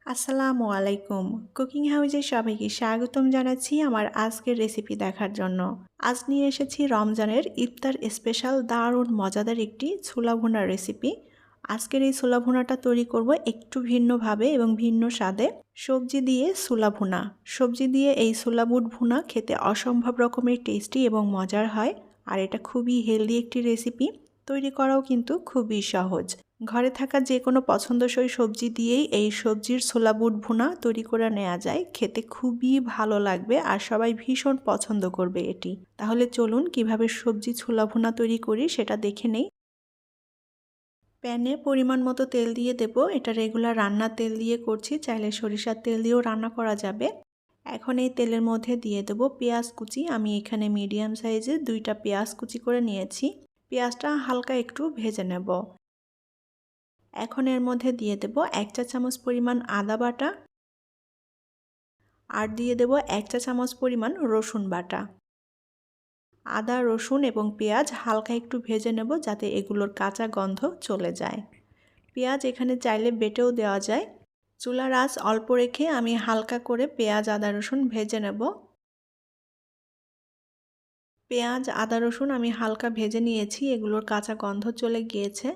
আসসালামু আলাইকুম। কুকিং হাউজে সবাইকে স্বাগতম জানাচ্ছি আমার আজকের রেসিপি দেখার জন্য। আজ নিয়ে এসেছি রমজানের ইফতার স্পেশাল দারুণ মজাদার একটি ছোলা ভুনার রেসিপি। আজকের এই ছোলা ভুনাটা তৈরি করব একটু ভিন্নভাবে এবং ভিন্ন স্বাদে। সবজি দিয়ে ছোলা ভুনা। সবজি দিয়ে এই ছোলা বুট ভুনা খেতে অসম্ভব রকমের টেস্টি এবং মজার হয়। আর এটা খুবই হেলদি একটি রেসিপি। তৈরি করাও কিন্তু খুবই সহজ। ঘরে থাকা যে কোনো পছন্দসই সবজি দিয়েই এই সবজির ছোলা বুট ভুনা তৈরি করে নেওয়া যায়। খেতে খুবই ভালো লাগবে আর সবাই ভীষণ পছন্দ করবে এটি। তাহলে চলুন কিভাবে সবজি ছোলা ভুনা তৈরি করি সেটা দেখে নেই। প্যানে পরিমাণ মতো তেল দিয়ে দেব। এটা রেগুলার রান্নার তেল দিয়ে করছি, চাইলে সরিষার তেল দিয়েও রান্না করা যাবে। এখন এই তেলের মধ্যে দিয়ে দেব পেঁয়াজ কুচি। আমি এখানে মিডিয়াম সাইজের 2টা পেঁয়াজ কুচি করে নিয়েছি। পেঁয়াজটা হালকা একটু ভেজে নেব। এখন এর মধ্যে দিয়ে দেব 1 চা চামচ পরিমাণ আদা বাটা আর দিয়ে দেব 1 চা চামচ পরিমাণ রসুন বাটা। আদা, রসুন এবং পেঁয়াজ হালকা একটু ভেজে নেব যাতে এগুলোর কাঁচা গন্ধ চলে যায়। পেঁয়াজ এখানে চাইলে বেটেও দেওয়া যায়। চুলার আঁচ অল্প রেখে আমি হালকা করে পেঁয়াজ, আদা, রসুন ভেজে নেব। পেঁয়াজ, আদা, রসুন আমি হালকা ভেজে নিয়েছি, এগুলোর কাঁচা গন্ধ চলে গিয়েছে।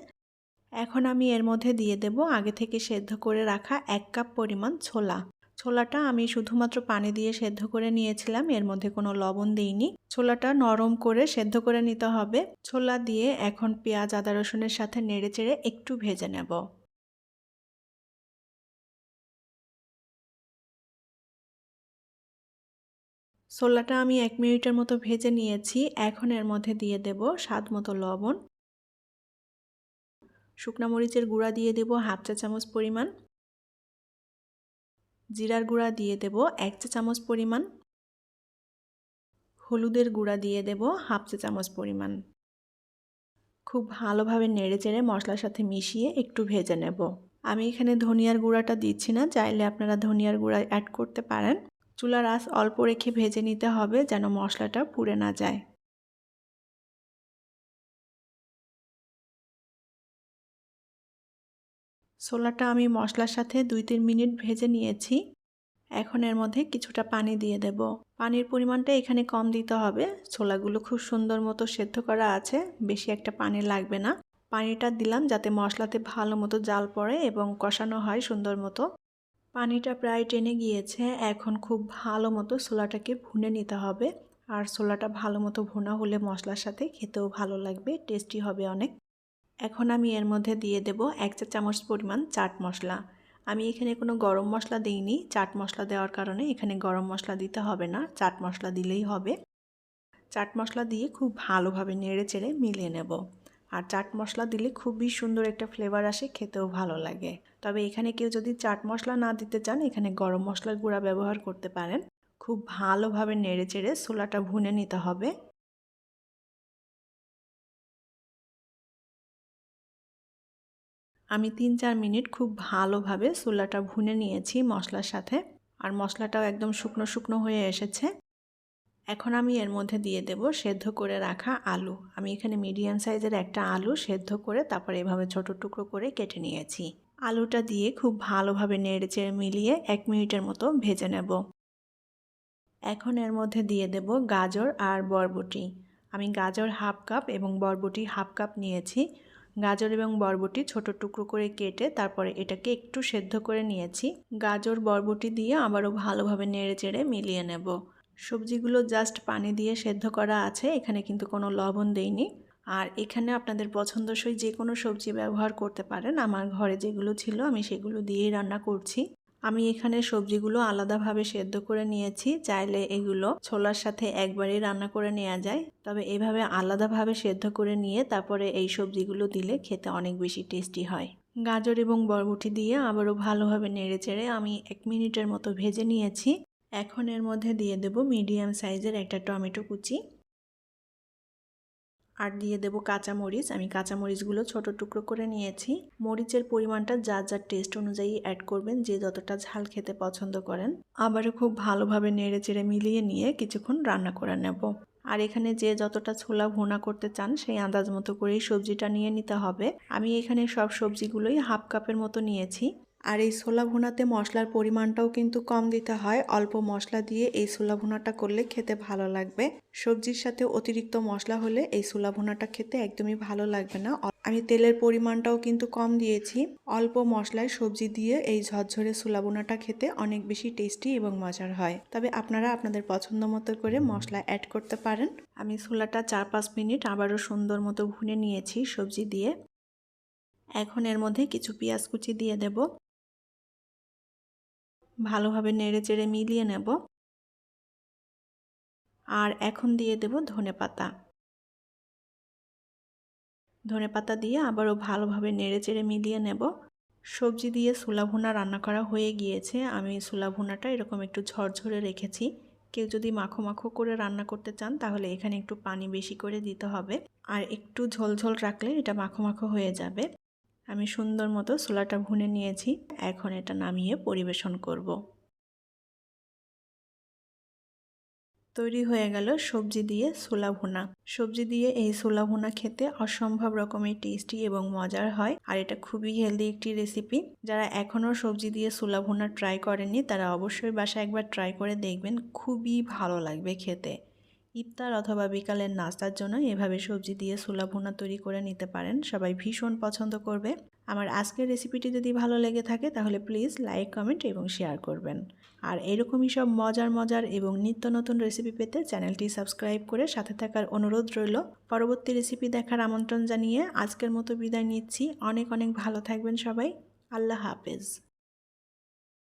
এখন আমি এর মধ্যে দিয়ে দেব আগে থেকে সেদ্ধ করে রাখা 1 কাপ পরিমাণ ছোলা। ছোলাটা আমি শুধুমাত্র পানি দিয়ে সেদ্ধ করে নিয়েছিলাম, এর মধ্যে কোনো লবণ দিইনি। ছোলাটা নরম করে সেদ্ধ করে নিতে হবে। ছোলা দিয়ে এখন পেঁয়াজ, আদা, রসুনের সাথে নেড়েচেড়ে একটু ভেজে নেব। ছোলাটা আমি 1 মিনিটের মতো ভেজে নিয়েছি। এখন এর মধ্যে দিয়ে দেব স্বাদ মতো লবণ। শুকনা মরিচের গুঁড়া দিয়ে দেব 1/2 চা চামচ পরিমাণ। জিরার গুঁড়া দিয়ে দেব 1 চা চামচ পরিমাণ। হলুদের গুঁড়া দিয়ে দেব 1/2 চা চামচ পরিমাণ। খুব ভালোভাবে নেড়েচেড়ে মশলার সাথে মিশিয়ে একটু ভেজে নেব। আমি এখানে ধনিয়ার গুঁড়াটা দিচ্ছি না, চাইলে আপনারা ধনিয়ার গুঁড়া অ্যাড করতে পারেন। চুলার আঁচ অল্প রেখে ভেজে নিতে হবে যেন মশলাটা পুড়ে না যায়। ছোলাটা আমি মশলার সাথে 2-3 মিনিট ভেজে নিয়েছি। এখন এর মধ্যে কিছুটা পানি দিয়ে দেব। পানির পরিমাণটা এখানে কম দিতে হবে। ছোলাগুলো খুব সুন্দর মতো সেদ্ধ করা আছে, বেশি একটা পানি লাগবে না। পানিটা দিলাম যাতে মশলাতে ভালো মতো জাল পড়ে এবং কষানো হয় সুন্দর মতো। পানিটা প্রায় টেনে গিয়েছে। এখন খুব ভালো মতো ছোলাটাকে ভুনে নিতে হবে। আর ছোলাটা ভালো মতো ভুনা হলে মশলার সাথে খেতেও ভালো লাগবে, টেস্টি হবে অনেক। এখন আমি এর মধ্যে দিয়ে দেব 1 চা চামচ পরিমাণ চাট মশলা। আমি এখানে কোনো গরম মশলা দিইনি, চাট মশলা দেওয়ার কারণে এখানে গরম মশলা দিতে হবে না, চাট মশলা দিলেই হবে। চাট মশলা দিয়ে খুব ভালোভাবে নেড়েচেড়ে মিলিয়ে নেব। আর চাট মশলা দিলে খুবই সুন্দর একটা ফ্লেভার আসে, খেতেও ভালো লাগে। তবে এখানে কেউ যদি চাট মশলা না দিতে চান, এখানে গরম মশলার গুঁড়া ব্যবহার করতে পারেন। খুব ভালোভাবে নেড়েচেড়ে ছোলাটা ভুনে নিতে হবে। আমি 3-4 মিনিট খুব ভালোভাবে ছোলাটা ভুনে নিয়েছি মশলার সাথে। আর মশলাটাও একদম শুকনো শুকনো হয়ে এসেছে। এখন আমি এর মধ্যে দিয়ে দেব সেদ্ধ করে রাখা আলু। আমি এখানে মিডিয়াম সাইজের একটা আলু সেদ্ধ করে তারপর এভাবে ছোট টুকরো করে কেটে নিয়েছি। আলুটা দিয়ে খুব ভালোভাবে নেড়েচেড়ে মিলিয়ে 1 মিনিটের মতো ভেজে নেব। এখন এর মধ্যে দিয়ে দেব গাজর আর বরবটি। আমি গাজর 1/2 কাপ এবং বরবটি 1/2 কাপ নিয়েছি। গাজর এবং বরবটি ছোট টুকরো করে কেটে তারপরে এটাকে একটু সেদ্ধ করে নিয়েছি। গাজর, বরবটি দিয়ে আবারও ভালোভাবে নেড়েচেড়ে মিলিয়ে নেব। সবজিগুলো জাস্ট পানি দিয়ে সেদ্ধ করা আছে, এখানে কিন্তু কোনো লবণ দেইনি। আর এখানে আপনাদের পছন্দসই যে কোনো সবজি ব্যবহার করতে পারেন। আমার ঘরে যেগুলো ছিল আমি সেগুলো দিয়েই রান্না করছি। আমি এখানে সবজিগুলো আলাদাভাবে সেদ্ধ করে নিয়েছি, চাইলে এগুলো ছোলার সাথে একবারেই রান্না করে নেওয়া যায়। তবে এভাবে আলাদাভাবে সেদ্ধ করে নিয়ে তারপরে এই সবজিগুলো দিলে খেতে অনেক বেশি টেস্টি হয়। গাজর এবং বরবটি দিয়ে আবারও ভালোভাবে নেড়েচেড়ে আমি 1 মিনিটের মতো ভেজে নিয়েছি। এখন এর মধ্যে দিয়ে দেব মিডিয়াম সাইজের একটা টমেটো কুচি আর দিয়ে দেব কাঁচামরিচ। আমি কাঁচামরিচগুলো ছোট টুকরো করে নিয়েছি। মরিচের পরিমাণটা যার যার টেস্ট অনুযায়ী অ্যাড করবেন, যে যতটা ঝাল খেতে পছন্দ করেন। আবারও খুব ভালোভাবে নেড়েচেড়ে মিলিয়ে নিয়ে কিছুক্ষণ রান্না করে নেব। আর এখানে যে যতটা ছোলা ভুনা করতে চান সেই আন্দাজ মতো করেই সবজিটা নিয়ে নিতে হবে। আমি এখানে সব সবজিগুলোই 1/2 কাপের মতো নিয়েছি। আর এই ছোলা ভুনাতে মশলার পরিমাণটাও কিন্তু কম দিতে হয়, অল্প মশলা দিয়ে এই ছোলা ভুনাটা করলে খেতে ভালো লাগবে। সবজির সাথে অতিরিক্ত মশলা হলে এই ছোলা ভুনাটা খেতে একদমই ভালো লাগবে না। আমি তেলের পরিমাণটাও কিন্তু কম দিয়েছি। অল্প মশলায় সবজি দিয়ে এই ঝরঝরে ছোলা ভুনাটা খেতে অনেক বেশি টেস্টি এবং মজার হয়। তবে আপনারা আপনাদের পছন্দ মতো করে মশলা অ্যাড করতে পারেন। আমি ছোলাটা 4-5 মিনিট আবারও সুন্দর মতো ভুনে নিয়েছি সবজি দিয়ে। এখন এর মধ্যে কিছু পেঁয়াজ কুচি দিয়ে দেব। ভালোভাবে নেড়েচেড়ে মিলিয়ে নেব। আর এখন দিয়ে দেব ধনেপাতা। ধনেপাতা দিয়ে আবারও ভালোভাবে নেড়েচেড়ে মিলিয়ে নেব। সবজি দিয়ে ছোলা ভুনা রান্না করা হয়ে গিয়েছে। আমি ছোলা ভুনাটা এরকম একটু ঝরঝরে রেখেছি। কেউ যদি মাখো মাখো করে রান্না করতে চান তাহলে এখানে একটু পানি বেশি করে দিতে হবে। আর একটু ঝোল রাখলে এটা মাখো মাখো হয়ে যাবে। আমি সুন্দর মতো ছোলাটা ভুনে নিয়েছি। এখন এটা নামিয়ে পরিবেশন করব। তৈরি হয়ে গেল সবজি দিয়ে ছোলা ভুনা। সবজি দিয়ে এই ছোলা ভুনা খেতে অসম্ভব রকমের টেস্টি এবং মজার হয়। আর এটা খুবই হেলদি একটি রেসিপি। যারা এখনও সবজি দিয়ে ছোলা ভুনা ট্রাই করেননি তারা অবশ্যই বাসায় একবার ট্রাই করে দেখবেন, খুবই ভালো লাগবে খেতে। ইফতার অথবা বিকালের নাস্তার জন্য এভাবে সবজি দিয়ে ছোলা ভুনা তৈরি করে নিতে পারেন, সবাই ভীষণ পছন্দ করবে। আমার আজকের রেসিপিটি যদি ভালো লেগে থাকে তাহলে প্লিজ লাইক, কমেন্ট এবং শেয়ার করবেন। আর এরকমই সব মজার এবং নিত্য নতুন রেসিপি পেতে চ্যানেলটি সাবস্ক্রাইব করে সাথে থাকার অনুরোধ রইল। পরবর্তী রেসিপি দেখার আমন্ত্রণ জানিয়ে আজকের মতো বিদায় নিচ্ছি। অনেক ভালো থাকবেন সবাই। আল্লাহ হাফেজ।